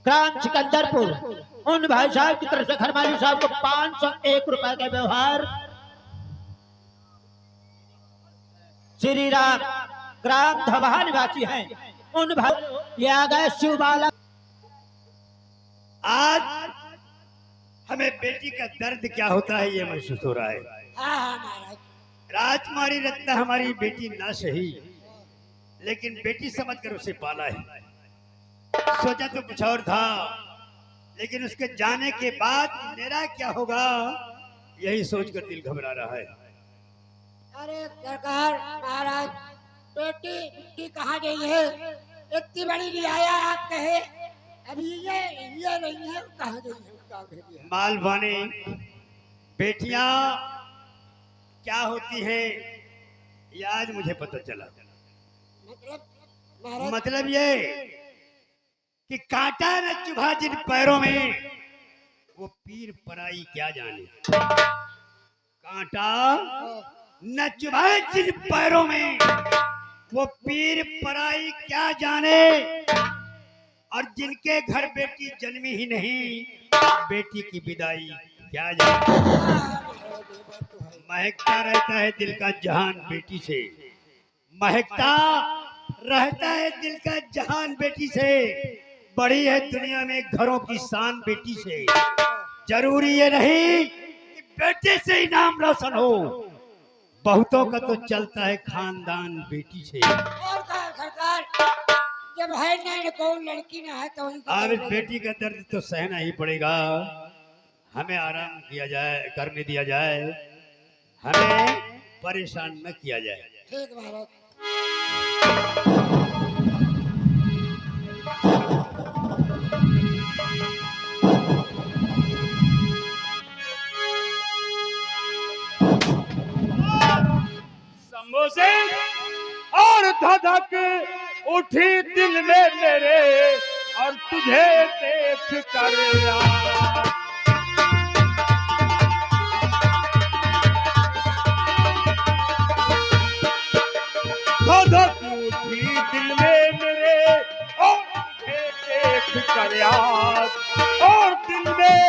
ग्राम सिकंदरपुर उन भाई साहब की तरफ से घर मालिक साहब को 501 रुपए का व्यवहार। श्री राम ग्राम धबहा निवासी हैं उन भाई ये आ गए शिव बाला। आज हमें बेटी का दर्द क्या होता है ये महसूस हो रहा है। राजकुमारी रत्ना हमारी बेटी ना सही, लेकिन बेटी समझकर उसे पाला है। सोचा तो कुछ और था, लेकिन उसके जाने के बाद मेरा क्या होगा यही सोचकर दिल घबरा रहा है। अरे सरकार महाराज, बेटी बेटी कहाँ गई है? इतनी बड़ी रियाया आप कहे, अभी ये नहीं है, कहाँ गई है? मालवानी बेटियां क्या होती है ये आज मुझे पता चला। मतलब ये कि कांटा न चुभा जिन पैरों में वो पीर पराई क्या जाने। कांटा न चुभा जिन पैरों में वो पीर पराई क्या जाने, और जिनके घर बेटी जन्मी ही नहीं बेटी की विदाई क्या जाने। महकता रहता है दिल का जहान बेटी से, महकता रहता है दिल का जहान बेटी से। बड़ी है दुनिया में घरों की शान बेटी से। जरूरी ये नहीं कि बेटे से ही नाम रोशन हो, बहुतों का तो चलता है खानदान बेटी से। और सरकार, जब है नहीं कोई लड़की ना है तो अब इस बेटी का दर्द तो सहना ही पड़ेगा। हमें आराम किया जाए, करने दिया जाए, हमें परेशान न किया जाए। ठीक महाराज। शंभू सिंह और धधक उठी दिल में मेरे, और तुझे देख कर धधक उठी दिल में मेरे, और तुझे देख कर याद, और दिल में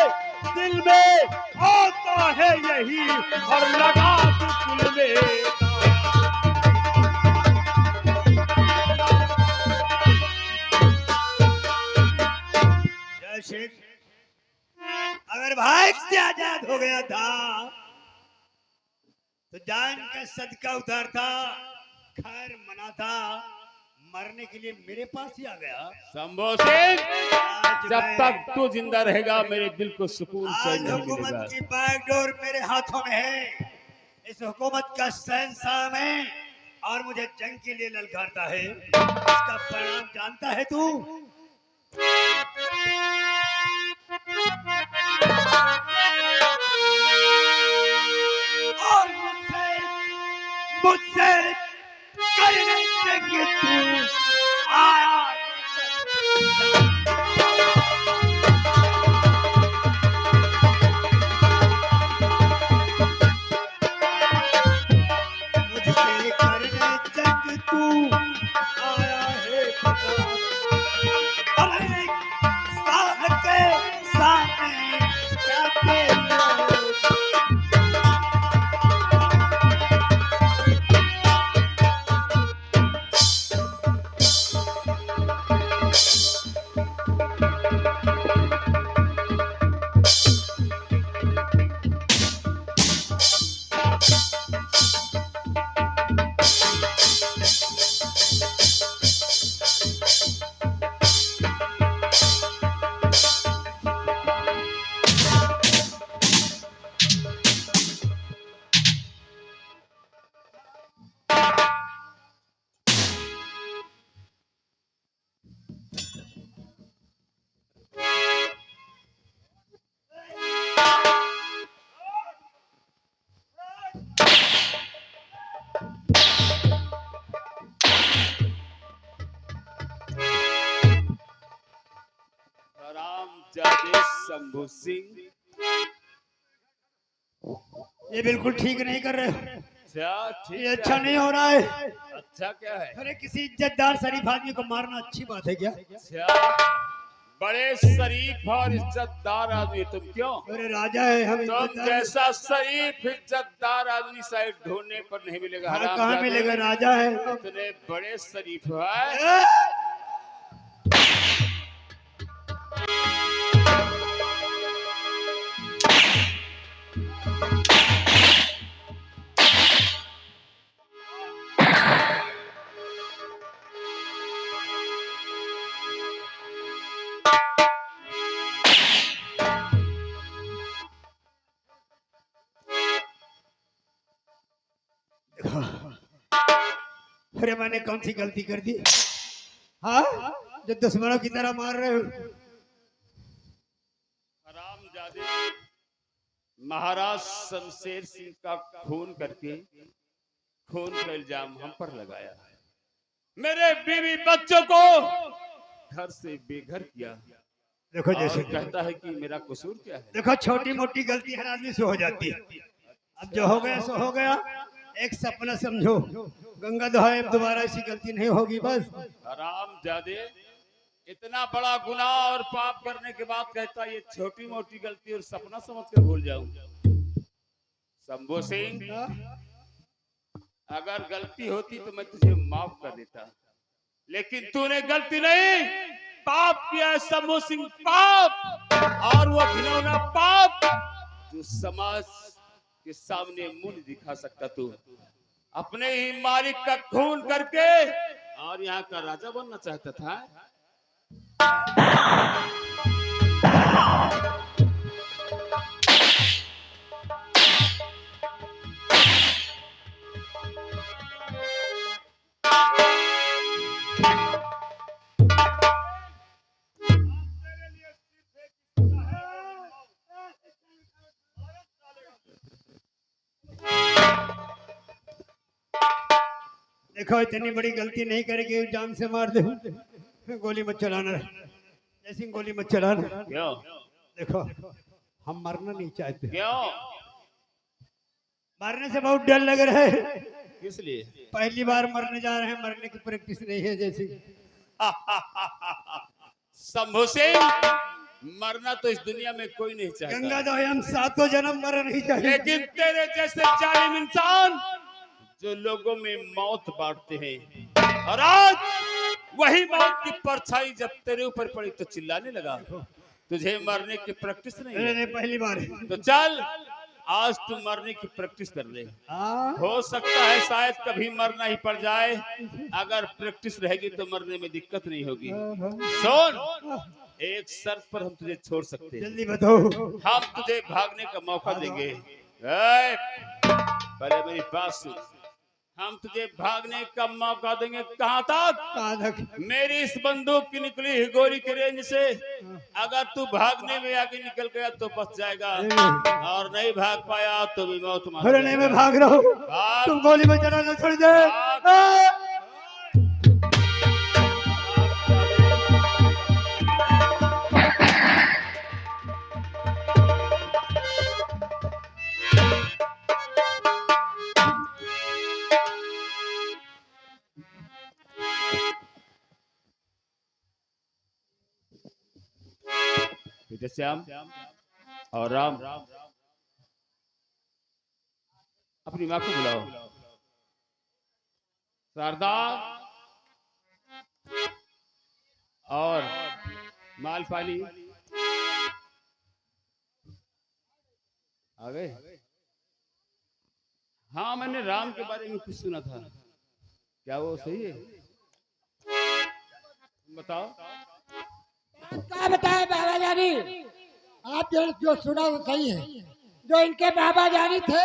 आता है यही, और लगा दिल में। अगर भाई से आजाद हो गया था तो जान का सदका उतारता, खैर मनाता, मरने के लिए मेरे पास ही आ गया। शंभू सिंह, जब तक तू जिंदा रहेगा मेरे दिल को सुकून चैन नहीं मिलेगा। हुकूमत की बागडोर मेरे हाथों में है, इस हुकूमत का शहंशाह मैं, और मुझे जंग के लिए ललकारता है। इसका परिणाम जानता है तू? और मुझसे करने चाहिए तू आया। मुझसे करने चाहिए तू आया है पता, अरे साल के सामने क्या तेरी रामजादे शंभू सिंह, ये बिल्कुल ठीक नहीं कर रहे हो। अच्छा ये ठीक अच्छा है। नहीं हो रहा है। अच्छा क्या है? अरे किसी इज्जतदार शरीफ आदमी को मारना अच्छी बात है क्या? अच्छा बड़े शरीफ और इज्जतदार आदमी तुम क्यों? अरे राजा है हम तुम इज्जतदार। जैसा शरीफ इज्जतदार आदमी शायद ढूंढने पर नहीं मिलेगा। हाँ, हराम कहाँ जादे, मिलेगा? राजा है। इतने बड़े शरीफ है। ए! अरे मैंने कौन सी गलती कर दी? हाँ, जो दुश्मनों की तरह मार रहे हो। हराम जादे, महाराज शमशेर सिंह का खून करके खून का इल्जाम हम पर लगाया है। मेरे बीवी बच्चों को घर से बेघर किया। देखो और जैसे कहता है कि मेरा कसूर क्या है? देखो, छोटी मोटी गलती हर आदमी से हो जाती है। अब जो हो गया सो हो गया। एक सपना समझो, गंगा दहाए, अब दोबारा ऐसी गलती नहीं होगी बस। हराम जादे, इतना बड़ा गुनाह और पाप करने के बाद कहता है ये छोटी मोटी गलती और सपना समझ कर भूल जाऊं। शंभू सिंह, अगर गलती होती तो मैं तुझे माफ कर देता, लेकिन तूने गलती नहीं, पाप किया है शंभू सिंह, पाप। और वो घिनौना पाप जो समाज के सामने मुंह नहीं दिखा सकता। तू अपने ही मालिक का खून करके और यहाँ का राजा बनना चाहता था। देखो, इतनी बड़ी गलती नहीं करेगी, जान से मार दे। गोली मत चलाना, जैसी गोली मत चलाना। क्यों? देखो, हम मरना नहीं चाहते। क्यों? मरने से बहुत डर लग रहा है। किस लिए? पहली बार मरने जा रहे हैं, मरने की प्रैक्टिस नहीं है जैसी। शंभू सिंह, मरना तो इस दुनिया में कोई नहीं चाहता, गंगा दो हम सातों जन्म मर नहीं चाहिए। लेकिन तेरे जैसे जालिम इंसान जो लोगों में मौत बांटते हैं, और आज वही मौत की परछाई जब तेरे ऊपर पड़ी तो चिल्लाने लगा। तुझे मरने की प्रैक्टिस नहीं है? नहीं, पहली बार। तो चल, आज तू मरने की प्रैक्टिस कर ले। हाँ, हो सकता है शायद कभी मरना ही पड़ जाए। अगर प्रैक्टिस रहेगी तो मरने में दिक्कत नहीं होगी। सुन, एक शर्त पर हम तुझे छोड़ सकते हैं। जल्दी बताओ। हम तुझे भागने का मौका देंगे। ए, पहले मेरी बात सुन। हम तुझे भागने का मौका देंगे। कहाँ तक? कहाँ तक? मेरी इस बंदूक की निकली हुई गोली के रेंज से अगर तू भागने में आगे निकल गया तो बच जाएगा, और नहीं भाग पाया तो भी मौत मार अरे नहीं, मैं भाग रहा हूँ। भाग। तुम गोली में चलाना छोड़ दे। भाग। बेटे श्याम और राम, अपनी माँ को बुलाओ। शारदा और मालपाली आ गए? हाँ, मैंने राम के बारे में कुछ सुना था, क्या वो सही है? बताओ। क्या बताए बाबा जानी? आप जो सुना वो सही है। जो इनके बाबा जानी थे,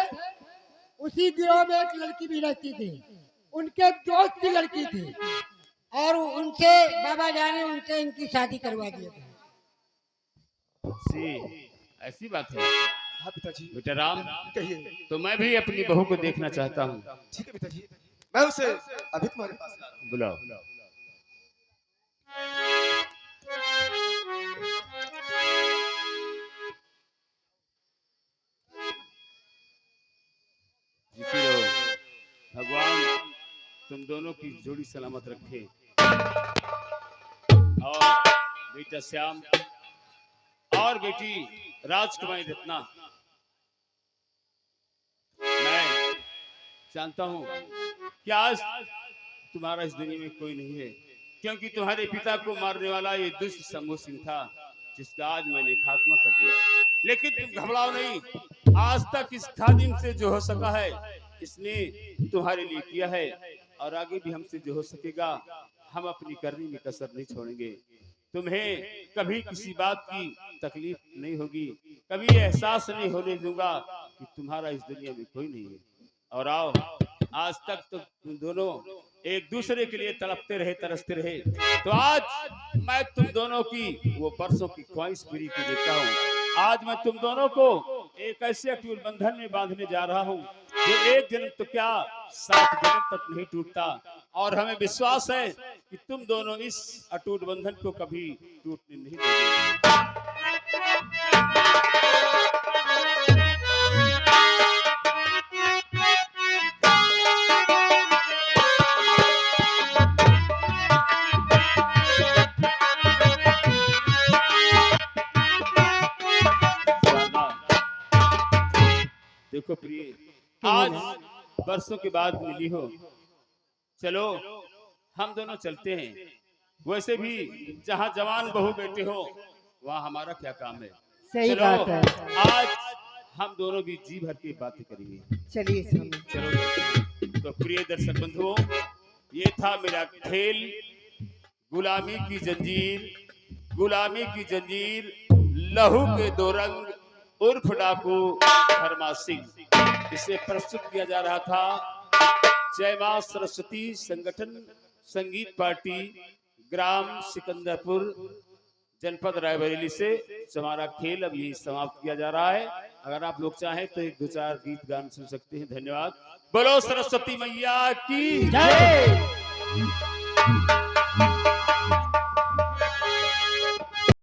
उसी गिरोह में एक लड़की भी रहती थी, उनके दोस्त की लड़की थी, और उनसे बाबा जानी उनसे इनकी शादी करवा दिया था। ऐसी बात है? हाँ पिताजी। बेटा राम, कहिए। तो मैं भी अपनी बहू को देखना चाहता हूँ। ठीक है पिताजी, मैं उसे अभी तुम्हारे पास ला रहा हूँ। बुलाओ। जीती रहो। भगवान तुम दोनों की जोड़ी सलामत रखे और बेटा श्याम और बेटी राजकुमारी रत्ना, मैं जानता हूं कि आज तुम्हारा इस दुनिया में कोई नहीं है, क्योंकि तुम्हारे पिता को मारने वाला ये दुष्ट शंभू सिंह था, जिसका आज मैंने खात्मा कर दिया। लेकिन तुम घबराओ नहीं, आज तक इस खादिम से जो हो सका है इसने तुम्हारे लिए किया है, और आगे भी हमसे जो हो सकेगा हम अपनी करनी में कसर नहीं छोड़ेंगे। तुम्हें कभी किसी बात की तकलीफ नहीं होगी, कभी एहसास नहीं होने दूंगा कि तुम्हारा इस दुनिया में कोई नहीं है। और आओ, आज तक तो तुम दोनों एक दूसरे के लिए तड़पते रहे, तरसते रहे, तो आज मैं तुम दोनों की वो परसों की ख्वाहिश पूरी कर देता हूँ। आज मैं तुम दोनों को एक ऐसे अटूट बंधन में बांधने जा रहा हूँ जो एक जन्म तो क्या 7 जन्म तक नहीं टूटता, और हमें विश्वास है कि तुम दोनों इस अटूट बंधन को कभी टूटने नहीं दोगे। देखो प्रिय, आज बरसों के बाद मिली हो, चलो हम दोनों चलते हैं। वैसे भी जहाँ जवान बहू बेटे हो वहाँ हमारा क्या काम है। सही चलो, बात है। आज हम दोनों भी जी भर के बातें करेंगे। चलिए स्वामी। चलो तो प्रिय दर्शक बंधुओं, ये था मेरा खेल गुलामी की जंजीर, गुलामी की जंजीर, लहू के 2 रंग उर्फ डाकू धर्मा सिंह। इसे प्रस्तुत किया जा रहा था जय मां सरस्वती संगठन संगीत पार्टी, ग्राम सिकंदरपुर, जनपद रायबरेली से। हमारा खेल अब यही समाप्त किया जा रहा है। अगर आप लोग चाहें तो 1-2-4 गीत गान सुन सकते हैं। धन्यवाद। बोलो सरस्वती मैया की जय।